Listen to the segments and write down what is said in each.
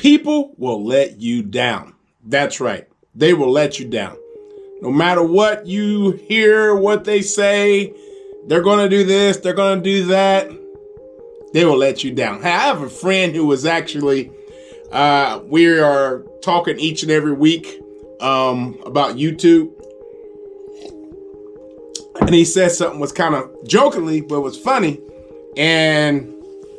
People will let you down. That's right. They will let you down. No matter what you hear, what they say, they're going to do this, they're going to do that. They will let you down. Hey, I have a friend who was actually, we are talking each and every week about YouTube. And he said something was kind of jokingly, but was funny. And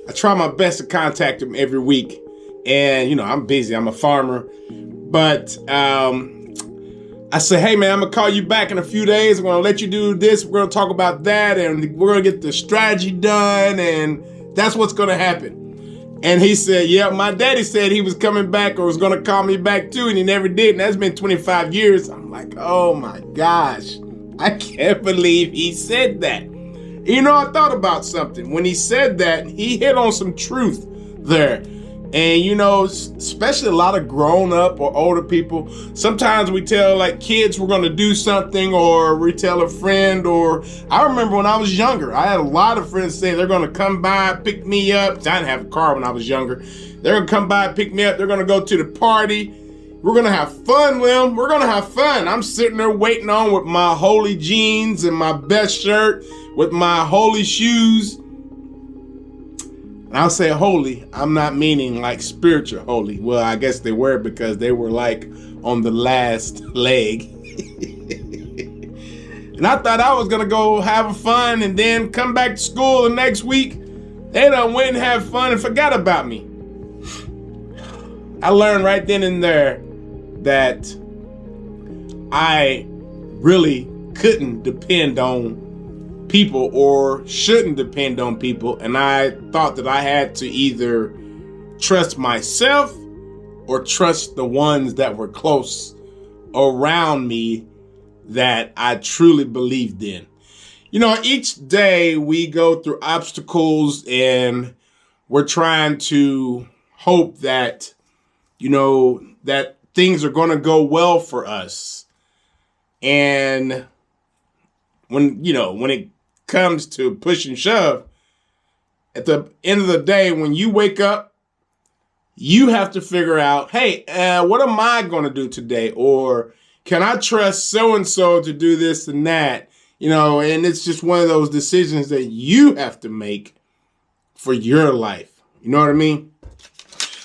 I try my best to contact him every week. And, you know, I'm busy. I'm a farmer. But I said, hey, man, I'm going to call you back in a few days. I'm going to let you do this. We're going to talk about that. And we're going to get the strategy done. And that's what's going to happen. And he said, yeah, my daddy said he was coming back or was going to call me back too. And he never did. And that's been 25 years. I'm like, oh, my gosh. I can't believe he said that. You know, I thought about something. When he said that, he hit on some truth there. And, you know, especially a lot of grown up or older people, sometimes we tell like kids we're going to do something, or we tell a friend, or I remember when I was younger, I had a lot of friends say they're going to come by, pick me up. I didn't have a car when I was younger. They're going to come by, pick me up. They're going to go to the party. We're going to have fun, Lim. We're going to have fun. I'm sitting there waiting on with my holy jeans and my best shirt with my holy shoes. And I'll say holy, I'm not meaning like spiritual holy. Well, I guess they were, because they were like on the last leg. And I thought I was going to go have fun and then come back to school the next week. They done went and had fun and forgot about me. I learned right then and there that I really couldn't depend on people, or shouldn't depend on people. And I thought that I had to either trust myself or trust the ones that were close around me that I truly believed in. You know, each day we go through obstacles and we're trying to hope that, you know, that things are going to go well for us. And when it comes to push and shove, at the end of the day, when you wake up, you have to figure out, hey, what am I going to do today? Or can I trust so-and-so to do this and that? You know, and it's just one of those decisions that you have to make for your life. You know what I mean?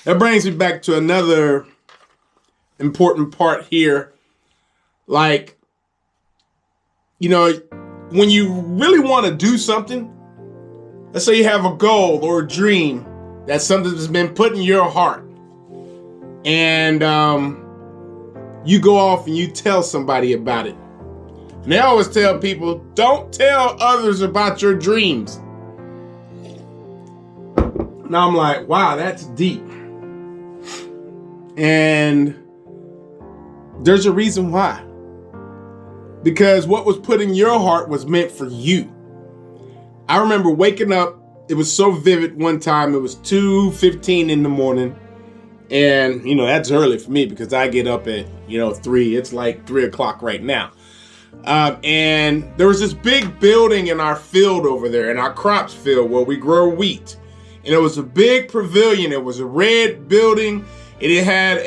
That brings me back to another important part here. Like, you know, when you really want to do something, let's say you have a goal or a dream, that's something that's been put in your heart, and you go off and you tell somebody about it. And they always tell people, don't tell others about your dreams. Now I'm like, wow, that's deep. And there's a reason why. Because what was put in your heart was meant for you. I remember waking up, it was so vivid one time, it was 2:15 in the morning. And, you know, that's early for me because I get up at, 3. It's like 3 o'clock right now. And there was this big building in our field over there, in our crops field where we grow wheat. And it was a big pavilion. It was a red building. And it had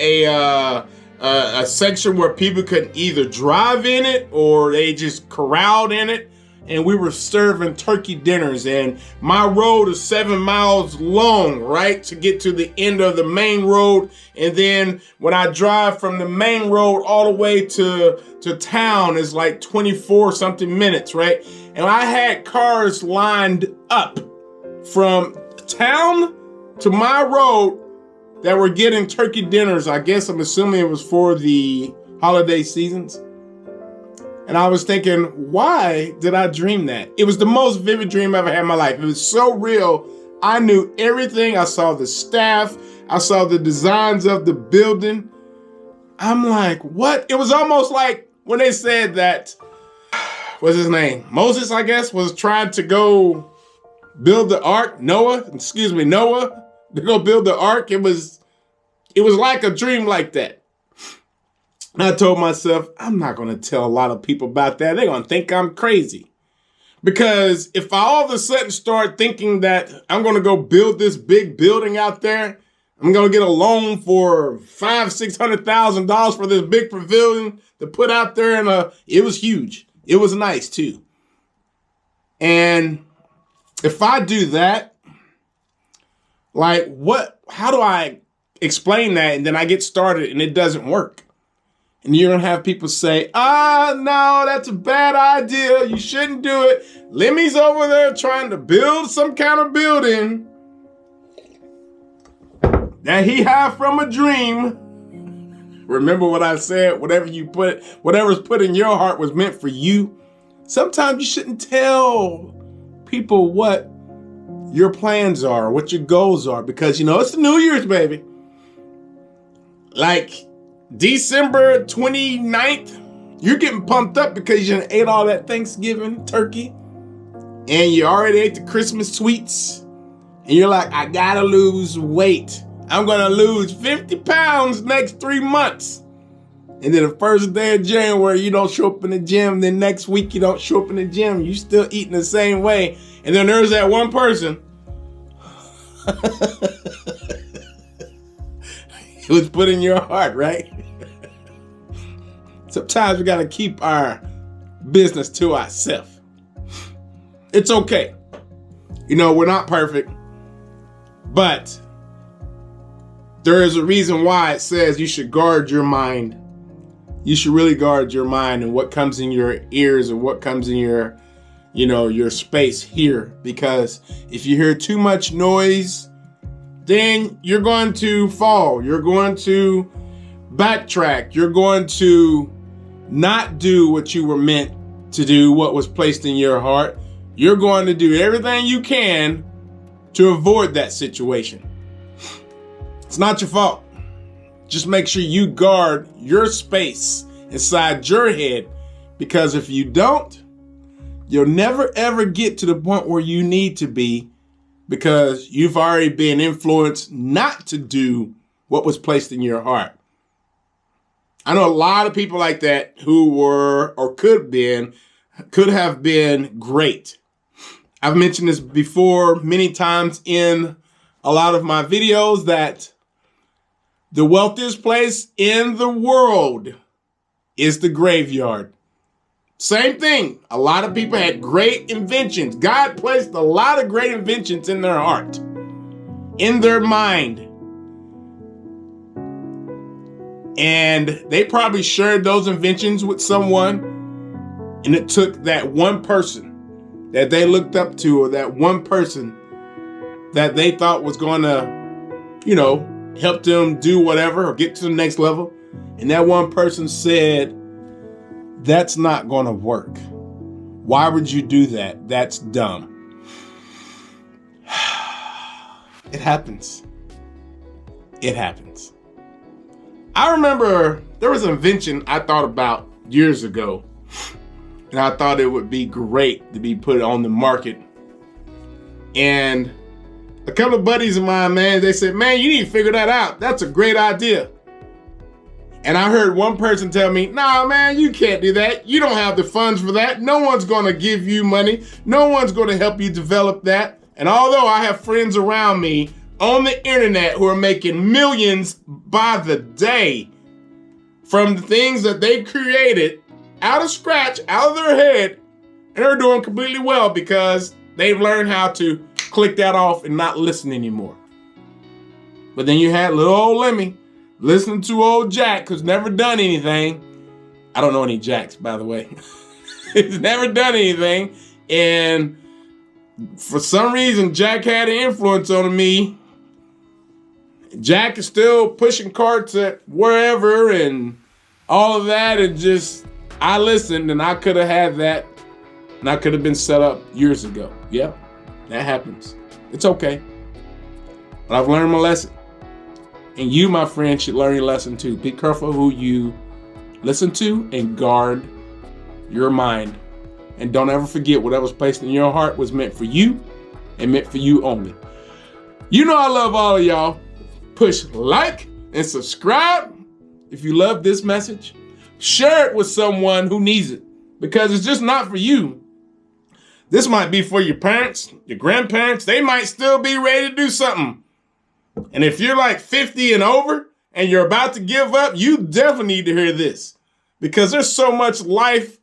a section where people could either drive in it or they just corralled in it. And we were serving turkey dinners. And my road is 7 miles long, right, to get to the end of the main road. And then when I drive from the main road all the way to town, it's like 24 something minutes, right? And I had cars lined up from town to my road that were getting turkey dinners. I guess I'm assuming it was for the holiday seasons. And I was thinking, why did I dream that? It was the most vivid dream I ever had in my life. It was so real. I knew everything. I saw the staff. I saw the designs of the building. I'm like, what? It was almost like when they said that, what's his name? Moses, I guess, was trying to go build the ark. Noah, to go build the ark. It was like a dream like that. And I told myself, I'm not going to tell a lot of people about that. They're going to think I'm crazy. Because if I all of a sudden start thinking that I'm going to go build this big building out there, I'm going to get a loan for $500,000-$600,000 for this big pavilion to put out there. And it was huge. It was nice too. And if I do that, like how do I explain that? And then I get started and it doesn't work. And you're going to have people say, no, that's a bad idea. You shouldn't do it. Lemmy's over there trying to build some kind of building that he had from a dream. Remember what I said, whatever's put in your heart was meant for you. Sometimes you shouldn't tell people what your plans are, what your goals are, because, it's the New Year's, baby. Like December 29th, you're getting pumped up because you ate all that Thanksgiving turkey and you already ate the Christmas sweets. And you're like, I gotta lose weight. I'm gonna lose 50 pounds next 3 months. And then the first day of January, you don't show up in the gym. Then next week, you don't show up in the gym. You still eating the same way. And then there's that one person it was put in your heart, right? Sometimes we got to keep our business to ourselves. It's okay. We're not perfect, but there is a reason why it says you should guard your mind. You should really guard your mind and what comes in your ears and what comes in your, your space here. Because if you hear too much noise, then you're going to fall. You're going to backtrack. You're going to not do what you were meant to do, what was placed in your heart. You're going to do everything you can to avoid that situation. It's not your fault. Just make sure you guard your space inside your head, because if you don't, you'll never ever get to the point where you need to be, because you've already been influenced not to do what was placed in your heart. I know a lot of people like that who were or could have been great. I've mentioned this before many times in a lot of my videos that the wealthiest place in the world is the graveyard. Same thing. A lot of people had great inventions. God placed a lot of great inventions in their heart, in their mind. And they probably shared those inventions with someone. And it took that one person that they looked up to, or that one person that they thought was going to, help them do whatever or get to the next level. And that one person said, that's not going to work. Why would you do that? That's dumb. It happens. It happens. I remember there was an invention I thought about years ago, and I thought it would be great to be put on the market. And a couple of buddies of mine, man, they said, man, you need to figure that out. That's a great idea. And I heard one person tell me, nah, man, you can't do that. You don't have the funds for that. No one's going to give you money. No one's going to help you develop that. And although I have friends around me on the internet who are making millions by the day from the things that they created out of scratch, out of their head, and they're doing completely well because they've learned how to click that off and not listen anymore. But then you had little old Lemmy listening to old Jack, who's never done anything. I don't know any Jacks, by the way. He's never done anything. And for some reason, Jack had an influence on me. Jack is still pushing carts at wherever and all of that. And just, I listened, and I could have had that. And I could have been set up years ago. Yeah, that happens. It's okay. But I've learned my lesson. And you, my friend, should learn your lesson too. Be careful who you listen to and guard your mind. And don't ever forget whatever's placed in your heart was meant for you and meant for you only. You know I love all of y'all. Push like and subscribe if you love this message. Share it with someone who needs it, because it's just not for you. This might be for your parents, your grandparents. They might still be ready to do something. And if you're like 50 and over and you're about to give up, you definitely need to hear this, because there's so much life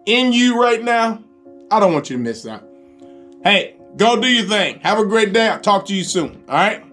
in you right now. I don't want you to miss out. Hey, go do your thing. Have a great day. I'll talk to you soon. All right.